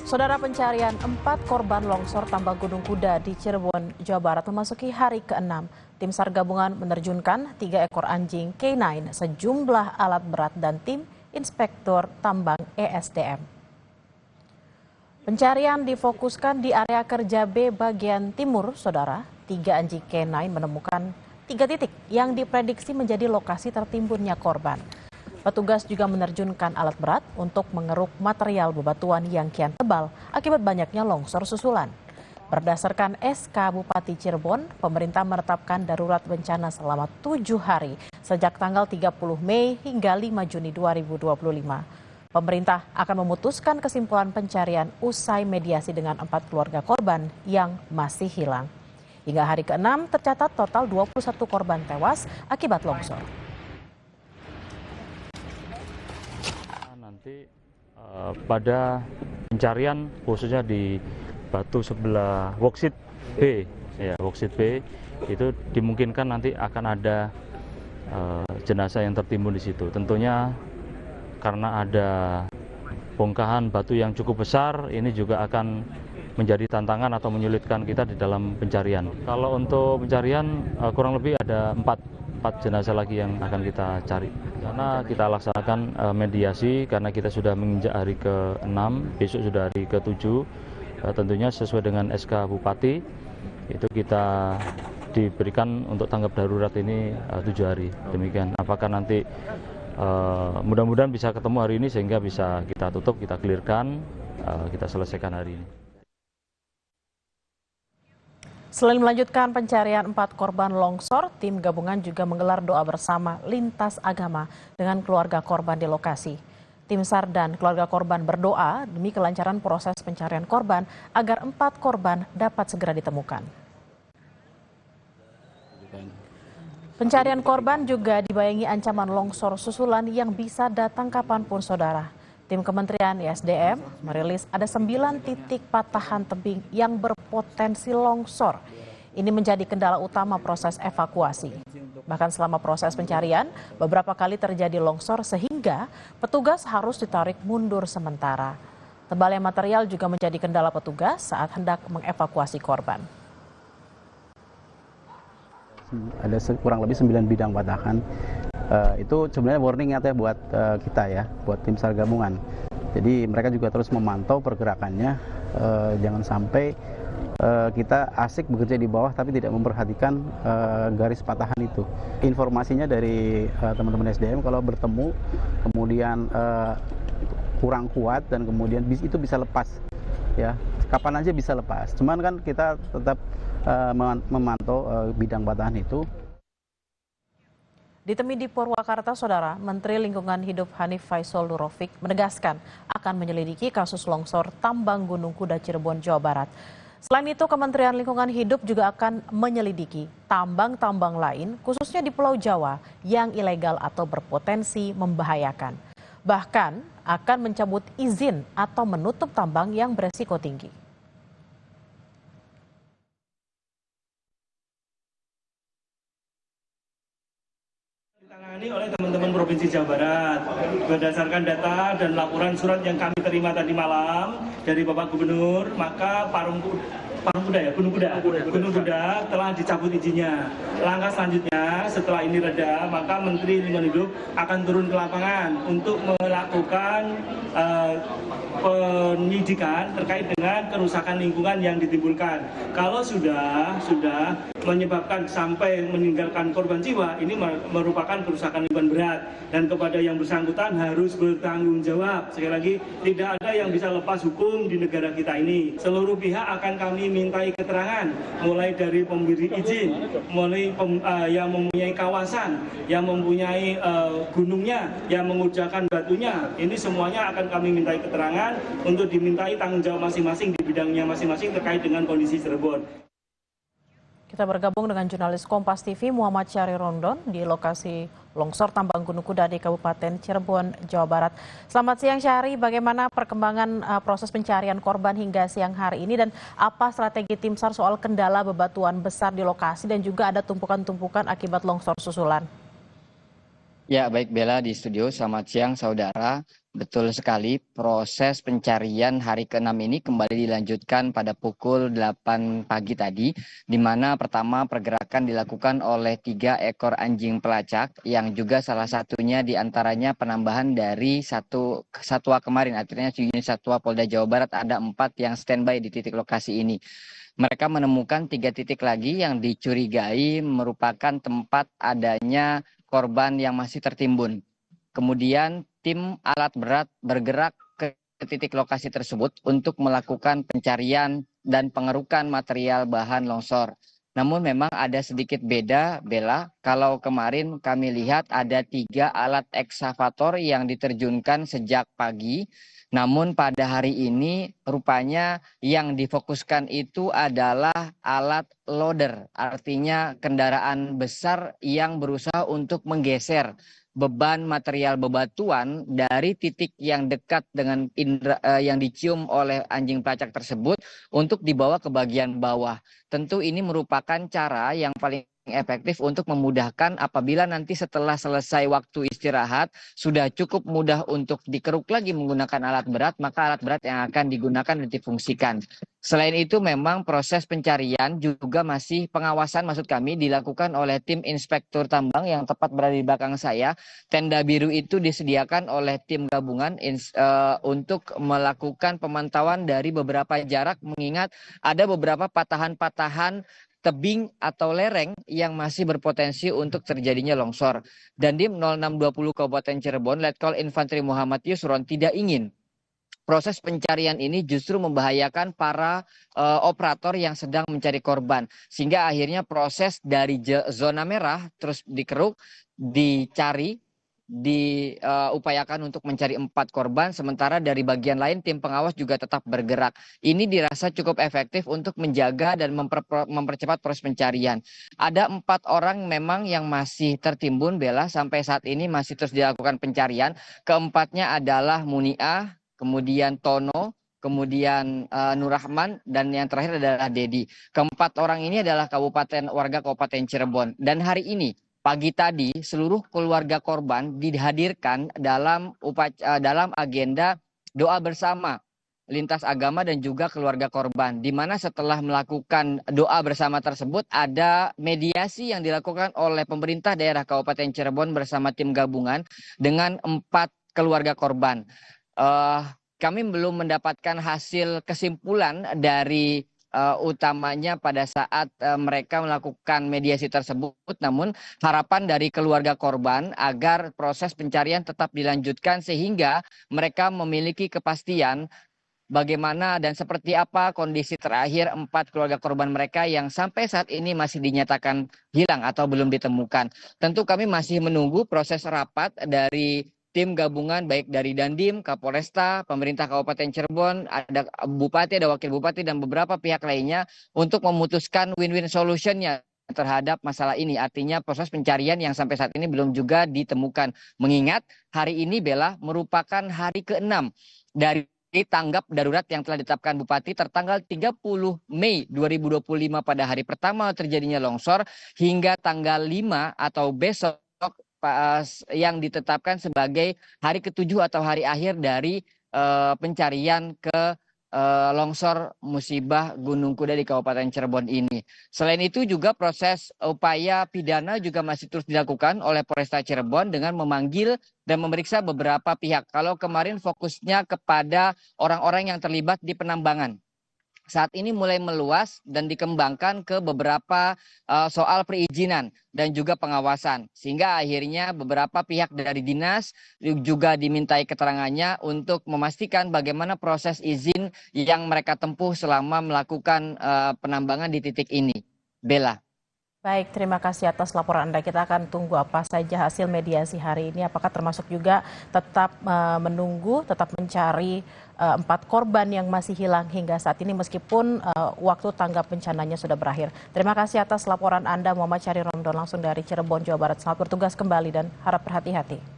Saudara, pencarian 4 korban longsor tambang Gunung Kuda di Cirebon, Jawa Barat memasuki hari ke-6. Tim SAR gabungan menerjunkan 3 ekor anjing K9, sejumlah alat berat dan tim inspektur tambang ESDM. Pencarian difokuskan di area kerja B bagian timur, saudara. 3 anjing K9 menemukan 3 titik yang diprediksi menjadi lokasi tertimbunnya korban. Petugas juga menerjunkan alat berat untuk mengeruk material bebatuan yang kian tebal akibat banyaknya longsor susulan. Berdasarkan SK Bupati Cirebon, pemerintah menetapkan darurat bencana selama 7 hari sejak tanggal 30 Mei hingga 5 Juni 2025. Pemerintah akan memutuskan kesimpulan pencarian usai mediasi dengan 4 keluarga korban yang masih hilang. Hingga hari ke-6 tercatat total 21 korban tewas akibat longsor. Nanti pada pencarian khususnya di batu sebelah Boksit B, Boksit B itu dimungkinkan nanti akan ada jenazah yang tertimbun di situ. Tentunya karena ada bongkahan batu yang cukup besar, ini juga akan menjadi tantangan atau menyulitkan kita di dalam pencarian. Kalau untuk pencarian kurang lebih ada 4 jenazah lagi yang akan kita cari. Karena kita laksanakan mediasi karena kita sudah menginjak hari ke-6, besok sudah hari ke-7. Tentunya sesuai dengan SK Bupati, itu kita diberikan untuk tanggap darurat ini 7 hari. Demikian. Apakah nanti mudah-mudahan bisa ketemu hari ini sehingga bisa kita tutup, kita clearkan, kita selesaikan hari ini. Selain melanjutkan pencarian 4 korban longsor, tim gabungan juga menggelar doa bersama lintas agama dengan keluarga korban di lokasi. Tim SAR dan keluarga korban berdoa demi kelancaran proses pencarian korban agar 4 korban dapat segera ditemukan. Pencarian korban juga dibayangi ancaman longsor susulan yang bisa datang kapanpun, saudara. Tim Kementerian ESDM merilis ada 9 titik patahan tebing yang berpotensi longsor. Ini menjadi kendala utama proses evakuasi. Bahkan selama proses pencarian, beberapa kali terjadi longsor sehingga petugas harus ditarik mundur sementara. Tebalnya material juga menjadi kendala petugas saat hendak mengevakuasi korban. Ada kurang lebih 9 bidang patahan. Itu sebenarnya warning ya buat kita ya, buat tim SAR gabungan. Jadi mereka juga terus memantau pergerakannya, jangan sampai kita asik bekerja di bawah tapi tidak memperhatikan garis patahan itu. Informasinya dari teman-teman SDM kalau bertemu kemudian kurang kuat dan kemudian itu bisa lepas ya, kapan aja bisa lepas. Cuman kan kita tetap memantau bidang patahan itu. Ditemui di Purwakarta, saudara, Menteri Lingkungan Hidup Hanif Faisal Nurrofiq menegaskan akan menyelidiki kasus longsor tambang Gunung Kuda Cirebon, Jawa Barat. Selain itu, Kementerian Lingkungan Hidup juga akan menyelidiki tambang-tambang lain, khususnya di Pulau Jawa, yang ilegal atau berpotensi membahayakan. Bahkan akan mencabut izin atau menutup tambang yang beresiko tinggi. Ditangani oleh teman-teman Provinsi Jawa Barat berdasarkan data dan laporan surat yang kami terima tadi malam dari Bapak Gubernur, maka Gunung Kuda telah dicabut izinnya. Langkah selanjutnya setelah ini reda, maka Menteri Lingkungan Hidup akan turun ke lapangan untuk melakukan penyidikan terkait dengan kerusakan lingkungan yang ditimbulkan. Kalau sudah menyebabkan sampai meninggalkan korban jiwa, ini merupakan kerusakan lingkungan berat dan kepada yang bersangkutan harus bertanggung jawab. Sekali lagi, tidak ada yang bisa lepas hukum di negara kita ini. Seluruh pihak akan kami mintai keterangan, mulai dari pemberi izin, mulai yang mempunyai kawasan, yang mempunyai gunungnya, yang mengujakan batunya. Ini semuanya akan kami mintai keterangan untuk dimintai tanggung jawab masing-masing di bidangnya masing-masing terkait dengan kondisi Cirebon. Kita bergabung dengan jurnalis Kompas TV Muhammad Syahri Rondon di lokasi longsor tambang Gunung Kuda di Kabupaten Cirebon, Jawa Barat. Selamat siang Syahri, bagaimana perkembangan proses pencarian korban hingga siang hari ini dan apa strategi tim SAR soal kendala bebatuan besar di lokasi dan juga ada tumpukan-tumpukan akibat longsor susulan? Ya, baik Bella di studio. Selamat siang saudara. Betul sekali, proses pencarian hari ke-6 ini kembali dilanjutkan pada pukul 8 pagi tadi, di mana pertama pergerakan dilakukan oleh 3 ekor anjing pelacak, yang juga salah satunya diantaranya penambahan dari satu satwa kemarin, artinya unit satwa Polda Jawa Barat ada 4 yang standby di titik lokasi ini. Mereka menemukan 3 titik lagi yang dicurigai merupakan tempat adanya korban yang masih tertimbun. Kemudian tim alat berat bergerak ke titik lokasi tersebut untuk melakukan pencarian dan pengerukan material bahan longsor. Namun memang ada sedikit beda, Bella. Kalau kemarin kami lihat ada 3 alat ekskavator yang diterjunkan sejak pagi. Namun pada hari ini rupanya yang difokuskan itu adalah alat loader. Artinya kendaraan besar yang berusaha untuk menggeser beban material bebatuan dari titik yang dekat dengan yang dicium oleh anjing pelacak tersebut untuk dibawa ke bagian bawah. Tentu ini merupakan cara yang paling efektif untuk memudahkan apabila nanti setelah selesai waktu istirahat sudah cukup mudah untuk dikeruk lagi menggunakan alat berat, maka alat berat yang akan digunakan dan difungsikan. Selain itu memang proses pencarian juga masih pengawasan maksud kami dilakukan oleh tim inspektur tambang yang tepat berada di belakang saya. Tenda biru itu disediakan oleh tim gabungan untuk melakukan pemantauan dari beberapa jarak mengingat ada beberapa patahan-patahan tebing atau lereng yang masih berpotensi untuk terjadinya longsor. Dandim 0620 Kabupaten Cirebon, Letkol Infanteri Muhammad Yusron tidak ingin proses pencarian ini justru membahayakan para operator yang sedang mencari korban. Sehingga akhirnya proses dari zona merah terus dikeruk, dicari, diupayakan untuk mencari 4 korban, sementara dari bagian lain tim pengawas juga tetap bergerak. Ini dirasa cukup efektif untuk menjaga dan mempercepat proses pencarian. Ada 4 orang memang yang masih tertimbun, Bella, sampai saat ini masih terus dilakukan pencarian. Keempatnya adalah Muniah, kemudian Tono, kemudian Nurrahman, dan yang terakhir adalah Dedi. Keempat orang ini adalah warga Kabupaten Cirebon. Dan hari ini pagi tadi seluruh keluarga korban dihadirkan dalam agenda doa bersama lintas agama dan juga keluarga korban, di mana setelah melakukan doa bersama tersebut ada mediasi yang dilakukan oleh pemerintah daerah Kabupaten Cirebon bersama tim gabungan dengan 4 keluarga korban. Kami belum mendapatkan hasil kesimpulan dari utamanya pada saat mereka melakukan mediasi tersebut, namun harapan dari keluarga korban agar proses pencarian tetap dilanjutkan sehingga mereka memiliki kepastian bagaimana dan seperti apa kondisi terakhir 4 keluarga korban mereka yang sampai saat ini masih dinyatakan hilang atau belum ditemukan. Tentu kami masih menunggu proses rapat dari tim gabungan baik dari Dandim, Kapolresta, pemerintah Kabupaten Cirebon, ada Bupati, ada Wakil Bupati, dan beberapa pihak lainnya untuk memutuskan win-win solution-nya terhadap masalah ini. Artinya proses pencarian yang sampai saat ini belum juga ditemukan. Mengingat hari ini, Bella, merupakan hari ke-6 dari tanggap darurat yang telah ditetapkan Bupati tertanggal 30 Mei 2025 pada hari pertama terjadinya longsor hingga tanggal 5 atau besok yang ditetapkan sebagai hari ke-7 atau hari akhir dari pencarian ke longsor musibah Gunung Kuda di Kabupaten Cirebon ini. Selain itu juga proses upaya pidana juga masih terus dilakukan oleh Polresta Cirebon dengan memanggil dan memeriksa beberapa pihak. Kalau kemarin fokusnya kepada orang-orang yang terlibat di penambangan, saat ini mulai meluas dan dikembangkan ke beberapa soal perizinan dan juga pengawasan. Sehingga akhirnya beberapa pihak dari dinas juga dimintai keterangannya untuk memastikan bagaimana proses izin yang mereka tempuh selama melakukan penambangan di titik ini. Bella. Baik, terima kasih atas laporan Anda. Kita akan tunggu apa saja hasil mediasi hari ini. Apakah termasuk juga tetap menunggu, tetap mencari 4 korban yang masih hilang hingga saat ini meskipun waktu tanggap bencananya sudah berakhir. Terima kasih atas laporan Anda, Muhammad Syahri Romdon langsung dari Cirebon, Jawa Barat. Selamat bertugas kembali dan harap berhati-hati.